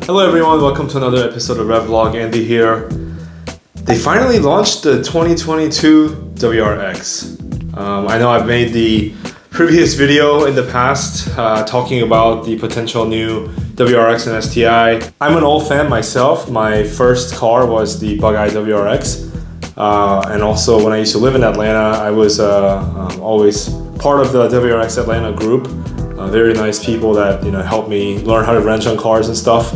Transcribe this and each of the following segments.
Hello everyone, welcome to another episode of Revlog. Andy here. They finally launched the 2022 WRX. I know I've made the previous video in the past talking about the potential new WRX and STI. I'm an old fan myself. My first car was the Bug-Eye WRX. And also when I used to live in Atlanta, I was always part of the WRX Atlanta group. Very nice people that helped me learn how to wrench on cars and stuff.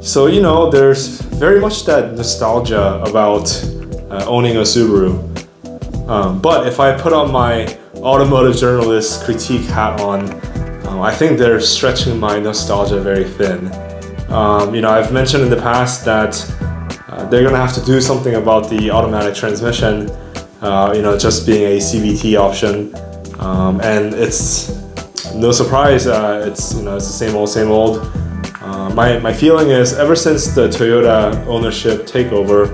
So there's very much that nostalgia about owning a Subaru. But if I put on my automotive journalist critique hat on, I think they're stretching my nostalgia very thin. I've mentioned in the past that they're gonna have to do something about the automatic transmission, just being a CVT option. And it's no surprise, it's the same old. My feeling is ever since the Toyota ownership takeover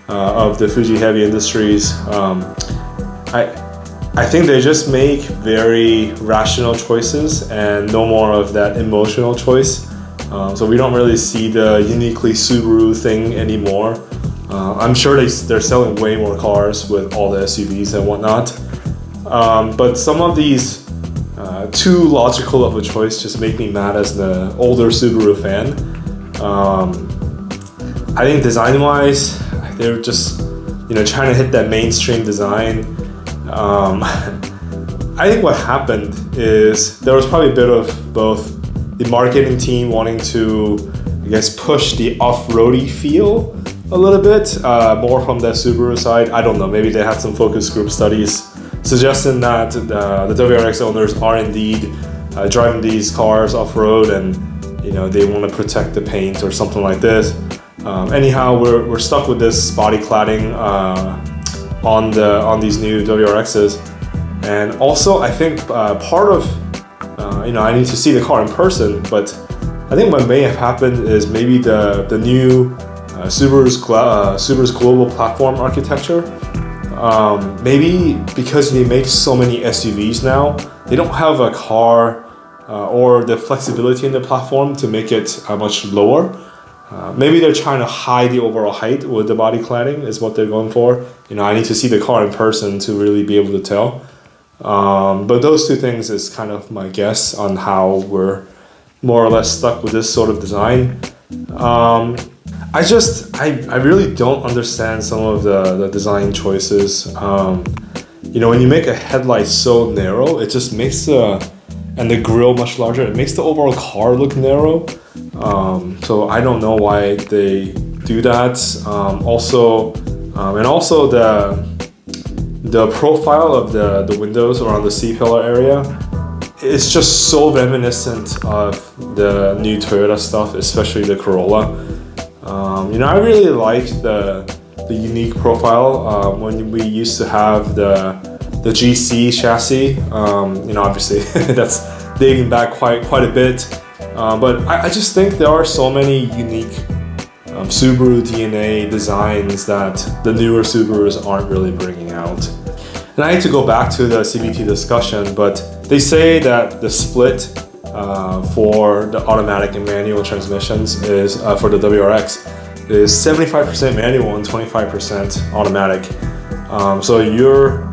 of the Fuji Heavy Industries, I think they just make very rational choices and no more of that emotional choice. So we don't really see the uniquely Subaru thing anymore. I'm sure they're selling way more cars with all the SUVs and whatnot. But some of these too logical of a choice just make me mad as the older Subaru fan. I think design-wise, they're just trying to hit that mainstream design. I think what happened is there was probably a bit of both the marketing team wanting to, push the off-roady feel a little bit more from the Subaru side. I don't know, maybe they had some focus group studies suggesting that the WRX owners are indeed driving these cars off-road and they want to protect the paint or something like this. Anyhow, we're stuck with this body cladding on these new WRXs. And also I think part of I need to see the car in person, but I think what may have happened is maybe the new Subaru's global platform architecture. Maybe because they make so many SUVs now, they don't have a car or the flexibility in the platform to make it much lower. Maybe they're trying to hide the overall height with the body cladding is what they're going for. I need to see the car in person to really be able to tell. But those two things is kind of my guess on how we're more or less stuck with this sort of design. I really don't understand some of the design choices. When you make a headlight so narrow, it just makes and the grille much larger, it makes the overall car look narrow. So I don't know why they do that. Also the profile of the windows around the C-pillar area, it's just so reminiscent of the new Toyota stuff, especially the Corolla. I really like the unique profile when we used to have the GC chassis. Obviously that's dating back quite a bit. But I just think there are so many unique Subaru DNA designs that the newer Subarus aren't really bringing out. And I hate to go back to the CVT discussion, but they say that the split for the automatic and manual transmissions is for the WRX is 75% manual and 25% automatic. So you're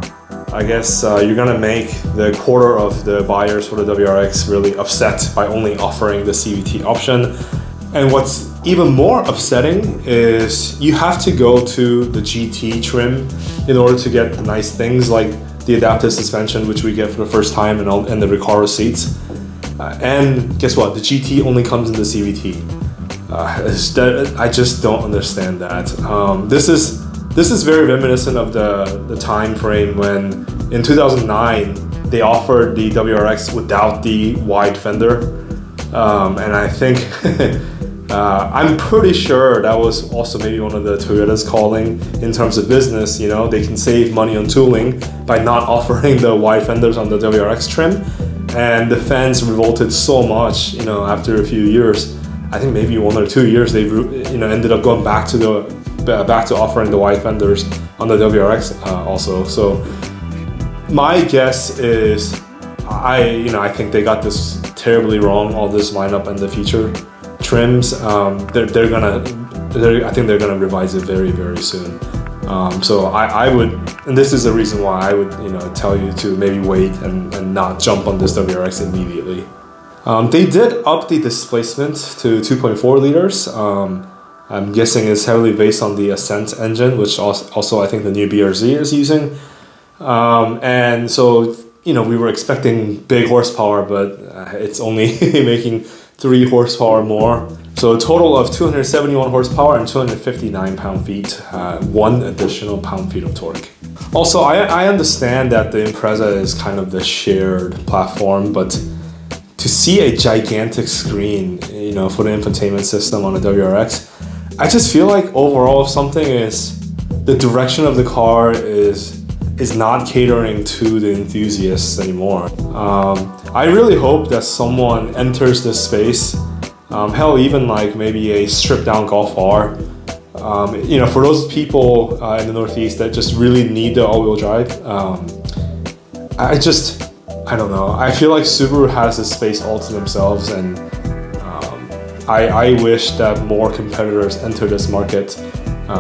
gonna make the quarter of the buyers for the WRX really upset by only offering the CVT option. And what's even more upsetting is you have to go to the GT trim in order to get the nice things like the adaptive suspension, which we get for the first time, and the RECARO seats. And guess what? The GT only comes in the CVT. I just don't understand that. This is very reminiscent of the time frame when in 2009 they offered the WRX without the wide fender, and I think I'm pretty sure that was also maybe one of the Toyota's calling in terms of business. They can save money on tooling by not offering the wide fenders on the WRX trim, and the fans revolted so much. After a few years, I think maybe 1 or 2 years, they ended up going back to offering the wide fenders on the WRX also. So my guess is I think they got this terribly wrong, all this lineup and the feature trims. I think they're gonna revise it very, very soon. So I would, and this is the reason why I would, tell you to maybe wait and not jump on this WRX immediately. They did up the displacement to 2.4 liters. I'm guessing it's heavily based on the Ascent engine, which also I think the new BRZ is using. And so, we were expecting big horsepower, but it's only making 3 horsepower more. So a total of 271 horsepower and 259 pound-feet, 1 additional pound-feet of torque. Also, I understand that the Impreza is kind of the shared platform, but to see a gigantic screen, for the infotainment system on a WRX, I just feel like overall something is, the direction of the car is not catering to the enthusiasts anymore. I really hope that someone enters this space, hell, even like maybe a stripped down Golf R. For those people in the Northeast that just really need the all-wheel drive, I don't know. I feel like Subaru has this space all to themselves, and I wish that more competitors enter this market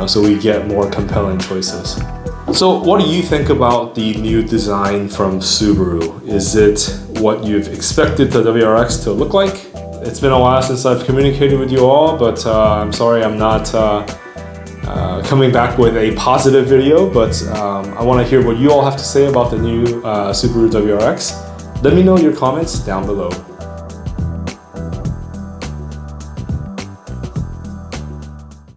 so we get more compelling choices. So what do you think about the new design from Subaru? Is it what you've expected the WRX to look like? It's been a while since I've communicated with you all, but I'm sorry I'm not coming back with a positive video, but I want to hear what you all have to say about the new Subaru WRX. Let me know your comments down below.